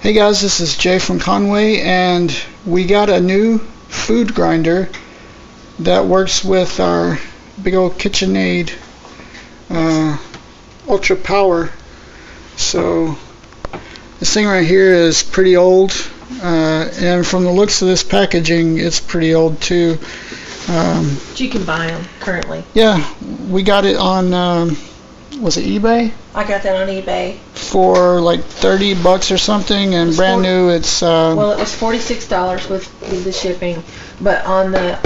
Hey guys, this is Jay from Conway, and we got a new food grinder that works with our big old KitchenAid Ultra Power. So this thing right here is pretty old, and from the looks of this packaging, it's pretty old too. But you can buy them currently. Yeah, we got it on, was it eBay? I got that on eBay. For like $30 or something, and brand new it's well, it was $46 with the shipping, but on the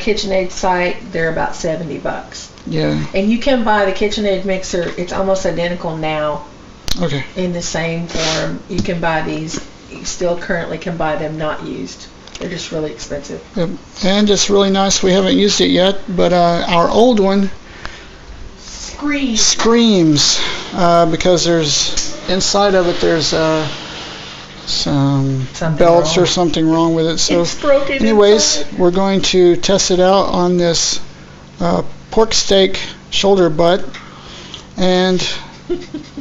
KitchenAid site they're about $70. Yeah. And you can buy the KitchenAid mixer. It's almost identical now. Okay. In the same form. You can buy these. You still currently can buy them not used. They're just really expensive. Yep. And it's really nice. We haven't used it yet, but our old one screams because there's inside of it there's some belts or something wrong with it. So it's broken anyways, inside. We're going to test it out on this pork steak shoulder butt, and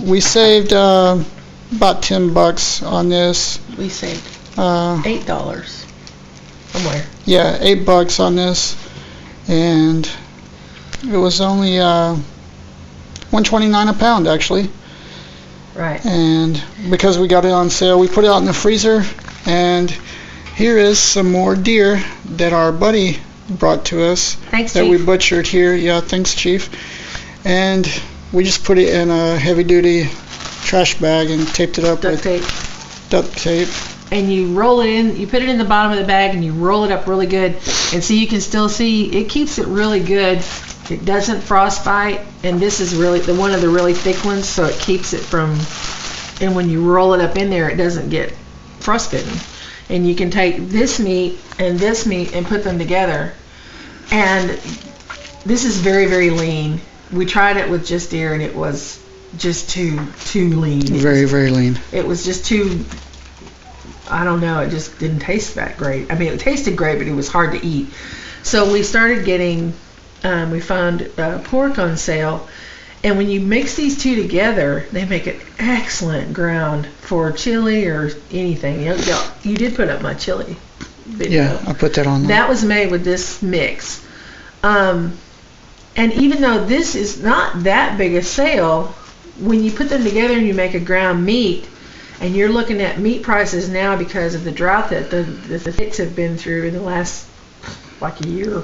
we saved about $10 on this. We saved $8 somewhere. Yeah, $8 on this, and it was only $1.29 a pound actually. Right. And because we got it on sale, we put it out in the freezer. And here is some more deer that our buddy brought to us. Thanks, that Chief. we butchered here. Yeah, thanks, Chief. And we just put it in a heavy-duty trash bag and taped it up Duct tape. Duct tape. And you roll it in, you put it in the bottom of the bag and you roll it up really good. And so you can still see, it keeps it really good. It doesn't frostbite, and this is really one of the really thick ones, so it keeps it from, and when you roll it up in there, it doesn't get frostbitten. And you can take this meat and put them together. And this is very, very lean. We tried it with just deer, and it was just too lean. Very, very lean. It was just too, I don't know, it just didn't taste that great. I mean, it tasted great, but it was hard to eat. So we started getting, we found pork on sale, and when you mix these two together, they make an excellent ground for chili or anything. You did put up my chili video. Yeah, I put that on there. That was made with this mix. And even though this is not that big a sale, when you put them together and you make a ground meat, and you're looking at meat prices now because of the drought that the states have been through in the last like a year,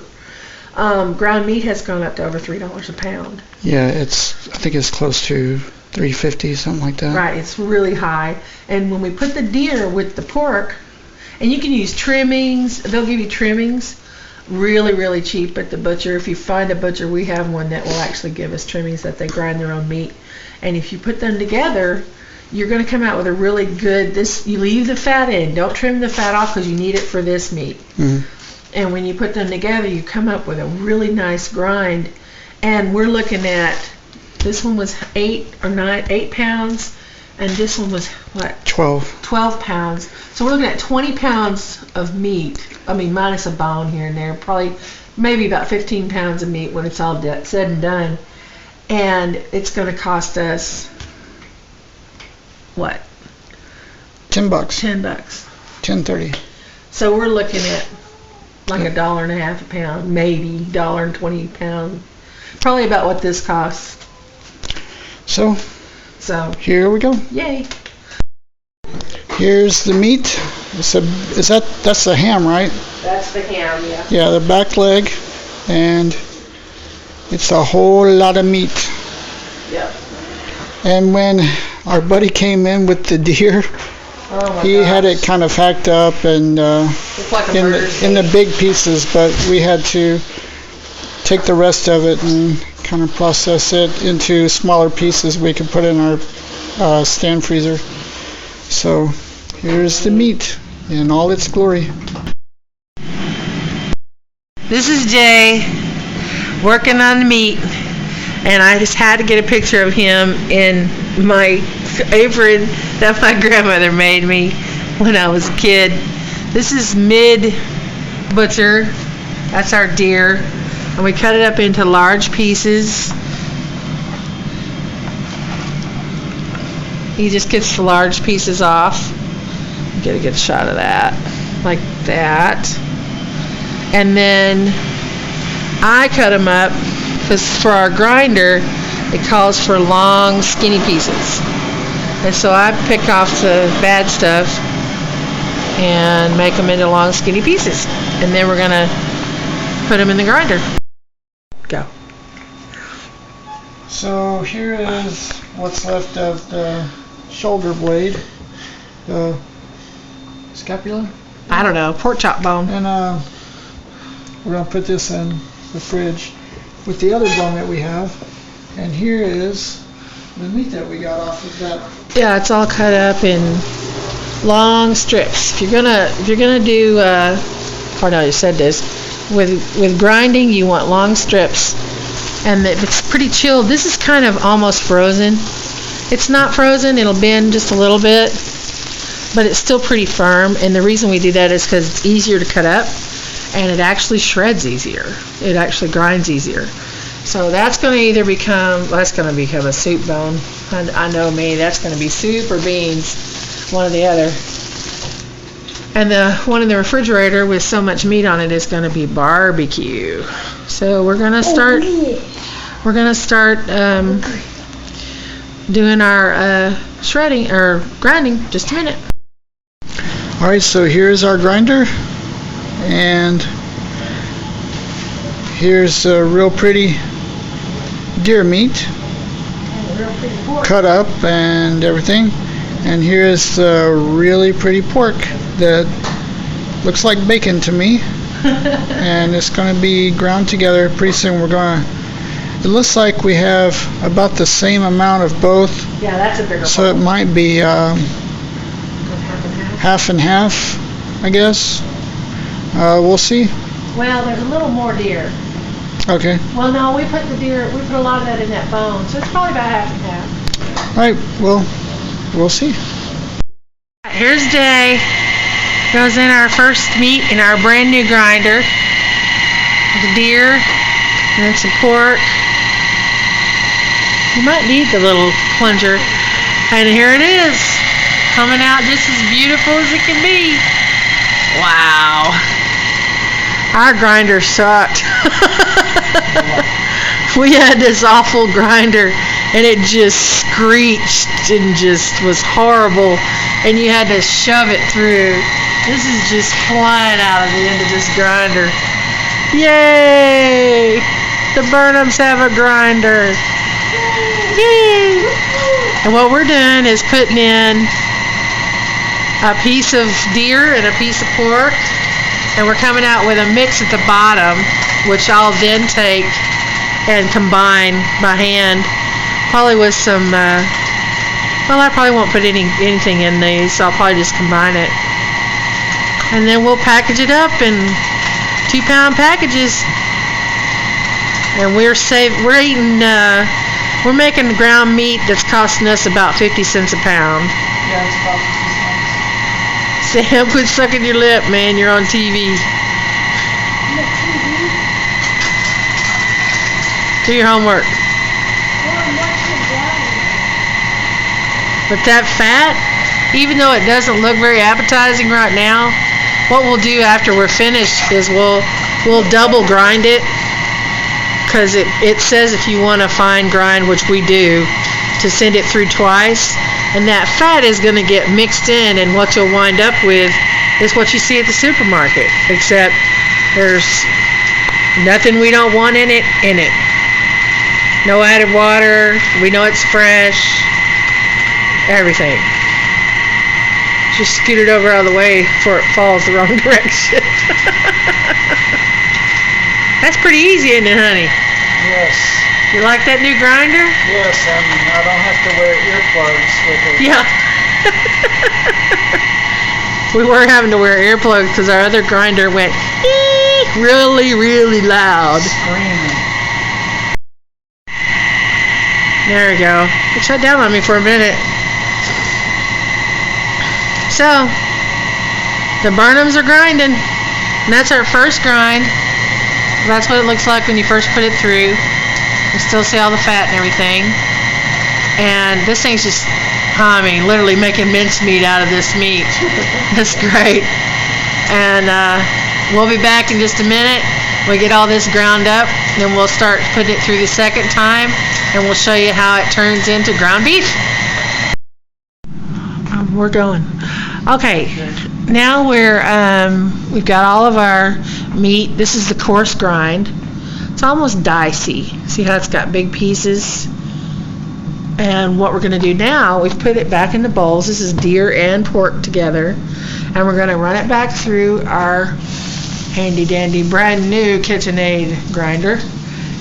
ground meat has gone up to over $3 a pound. Yeah, I think it's close to $3.50, something like that. Right, it's really high. And when we put the deer with the pork, and you can use trimmings, they'll give you trimmings really, really cheap at the butcher. If you find a butcher, we have one that will actually give us trimmings that they grind their own meat. And if you put them together, you're going to come out with a really good, you leave the fat in. Don't trim the fat off because you need it for this meat. Mm-hmm. And when you put them together, you come up with a really nice grind. And we're looking at, this one was 8 pounds, and this one was what? 12 pounds. So we're looking at 20 pounds of meat. I mean, minus a bone here and there. Probably, maybe about 15 pounds of meat when it's all said and done. And it's going to cost us, what? $10. $10.30. So we're looking at like $1.50 a pound, maybe $1.20 a pound. Probably about what this costs. So here we go. Yay. Here's the meat. That's the ham, right? That's the ham, yeah. Yeah, the back leg, and it's a whole lot of meat. Yep. And when our buddy came in with the deer, he had it kind of hacked up and it's like in the big pieces, but we had to take the rest of it and kind of process it into smaller pieces we could put in our stand freezer. So here's the meat in all its glory. This is Jay working on the meat, and I just had to get a picture of him in my apron that my grandmother made me when I was a kid. This is Mid Butcher. That's our deer. And we cut it up into large pieces. He just gets the large pieces off. Get a good shot of that, like that. And then I cut them up because for our grinder, it calls for long, skinny pieces. And so I pick off the bad stuff and make them into long, skinny pieces. And then we're going to put them in the grinder. Go. So here is what's left of the shoulder blade, the scapula, I don't know, pork chop bone. and we're gonna put this in the fridge with the other bone that we have. And here is the meat that we got off of that. Yeah, it's all cut up in long strips. If you're gonna do, oh no, you said this. With grinding, you want long strips, and if it's pretty chilled, this is kind of almost frozen. It's not frozen; it'll bend just a little bit, but it's still pretty firm. And the reason we do that is because it's easier to cut up, and it actually shreds easier. It actually grinds easier. So that's going to either become a soup bone. I know me, that's going to be soup or beans, one or the other. And the one in the refrigerator with so much meat on it is going to be barbecue. So we're going to start. We're going to start doing our shredding or grinding. Just a minute. All right, so here's our grinder, and here's a real pretty deer meat cut up and everything, and here's the really pretty pork that looks like bacon to me. And it's going to be ground together pretty soon. It looks like we have about the same amount of both, Yeah, that's a bigger so it might be half and half, I guess. We'll see. Well, there's a little more deer. Okay. Well, no, we put a lot of that in that bone, so it's probably about half and half. All right. Well, we'll see. Here's Day. Goes in our first meat in our brand new grinder. The deer, and then some pork. You might need the little plunger. And here it is, coming out just as beautiful as it can be. Wow. Our grinder sucked. We had this awful grinder, and it just screeched and just was horrible, and you had to shove it through. This is just flying out of the end of this grinder. Yay! The Burnhams have a grinder. Yay! And what we're doing is putting in a piece of deer and a piece of pork, and we're coming out with a mix at the bottom, which I'll then take and combine by hand, probably with some, well, I probably won't put anything in these, so I'll probably just combine it. And then we'll package it up in 2-pound packages. And we're making ground meat that's costing us about 50 cents a pound. Yeah, it's about 50 cents. Sam, quit sucking your lip, man. You're on TV. Do your homework. But that fat, even though it doesn't look very appetizing right now, what we'll do after we're finished is we'll double grind it, because it says if you want to fine grind, which we do, to send it through twice, and that fat is going to get mixed in, and what you'll wind up with is what you see at the supermarket, except there's nothing we don't want in it. No added water, we know it's fresh, everything. Just scoot it over out of the way before it falls the wrong direction. That's pretty easy, isn't it, honey? Yes. You like that new grinder? Yes, and I don't have to wear earplugs with it. Yeah. We were having to wear earplugs because our other grinder went really, really loud. Screaming. There we go. It shut down on me for a minute. So, the Burnhams are grinding. And that's our first grind. That's what it looks like when you first put it through. You still see all the fat and everything. And this thing's just I mean, literally making mincemeat out of this meat. That's great. And we'll be back in just a minute. We get all this ground up, then we'll start putting it through the second time, and we'll show you how it turns into ground beef. We're going. Okay, now we've got all of our meat. This is the coarse grind. It's almost dicey. See how it's got big pieces? And what we're going to do now, we've put it back in the bowls. This is deer and pork together. And we're going to run it back through our handy dandy brand new KitchenAid grinder.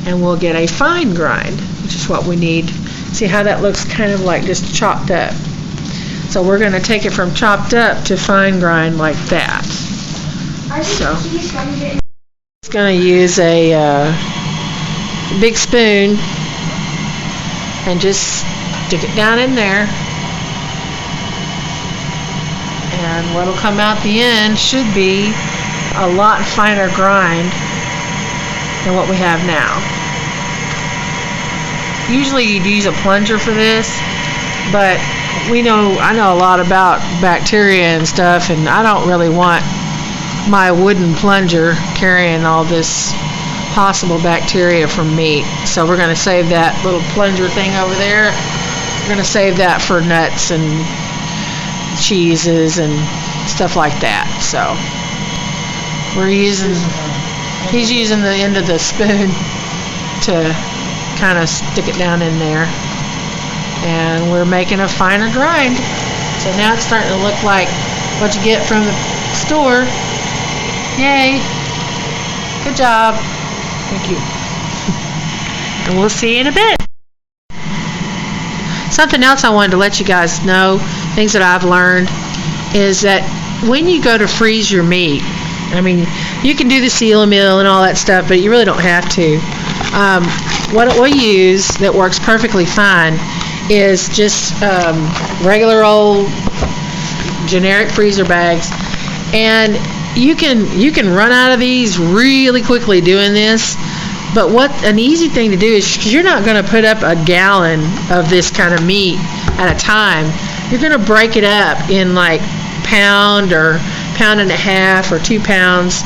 And we'll get a fine grind, which is what we need. See how that looks kind of like just chopped up. So we're going to take it from chopped up to fine grind like that. So it's going to use a big spoon and just stick it down in there. And what'll come out the end should be a lot finer grind than what we have now. Usually you'd use a plunger for this, but I know a lot about bacteria and stuff, and I don't really want my wooden plunger carrying all this possible bacteria from meat. So we're going to save that little plunger thing over there. We're going to save that for nuts and cheeses and stuff like that. So he's using the end of the spoon to kind of stick it down in there. And we're making a finer grind. So now it's starting to look like what you get from the store. Yay. Good job. Thank you. And we'll see you in a bit. Something else I wanted to let you guys know, things that I've learned, is that when you go to freeze your meat, I mean, you can do the seal meal and all that stuff, but you really don't have to. What we use that works perfectly fine is just regular old generic freezer bags, and you can run out of these really quickly doing this. But what an easy thing to do is, because you're not going to put up a gallon of this kind of meat at a time, you're going to break it up in like pound or pound and a half or 2 pounds,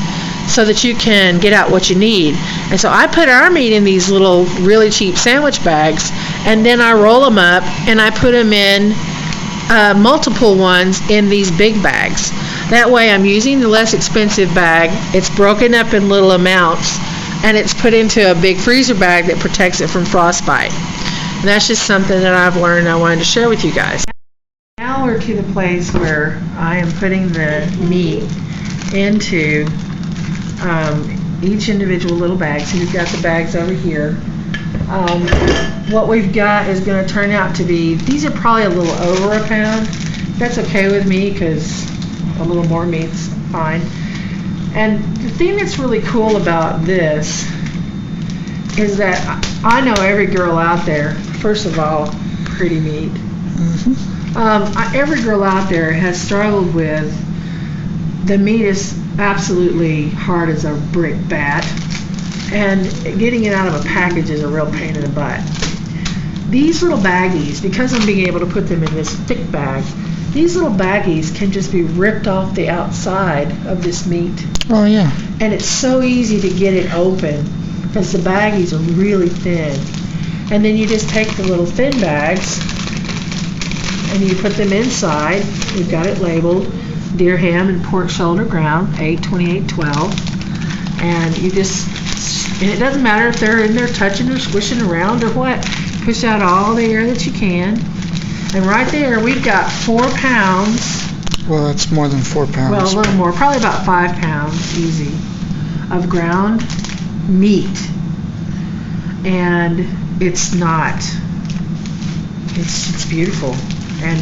so that you can get out what you need. And so I put our meat in these little really cheap sandwich bags, and then I roll them up and I put them in multiple ones in these big bags. That way I'm using the less expensive bag. It's broken up in little amounts, and it's put into a big freezer bag that protects it from frostbite. And that's just something that I've learned I wanted to share with you guys. Now we're to the place where I am putting the meat into each individual little bag. So you've got the bags over here. What we've got is going to turn out to be, these are probably a little over a pound. That's okay with me because a little more meat's fine. And the thing that's really cool about this is that I know every girl out there, first of all, pretty meat. Every girl out there has struggled with, the meat is absolutely hard as a brick bat, and getting it out of a package is a real pain in the butt. These little baggies, because I'm being able to put them in this thick bag, these little baggies can just be ripped off the outside of this meat. Oh yeah. And it's so easy to get it open because the baggies are really thin. And then you just take the little thin bags and you put them inside. We've got it labeled deer ham and pork shoulder ground, 8/28/12. And you just, and it doesn't matter if they're in there touching or squishing around or what. Push out all the air that you can. And right there, we've got 4 pounds. Well, that's more than 4 pounds. Well, a little more, probably about 5 pounds, easy, of ground meat. And it's beautiful. And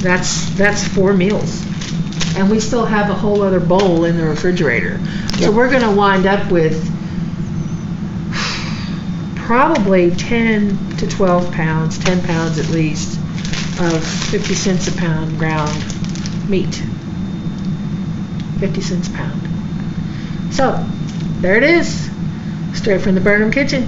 that's 4 meals. And we still have a whole other bowl in the refrigerator. Yep. So we're going to wind up with probably 10 to 12 pounds, 10 pounds at least, of 50 cents a pound ground meat. 50 cents a pound. So, there it is. Straight from the Burnham kitchen.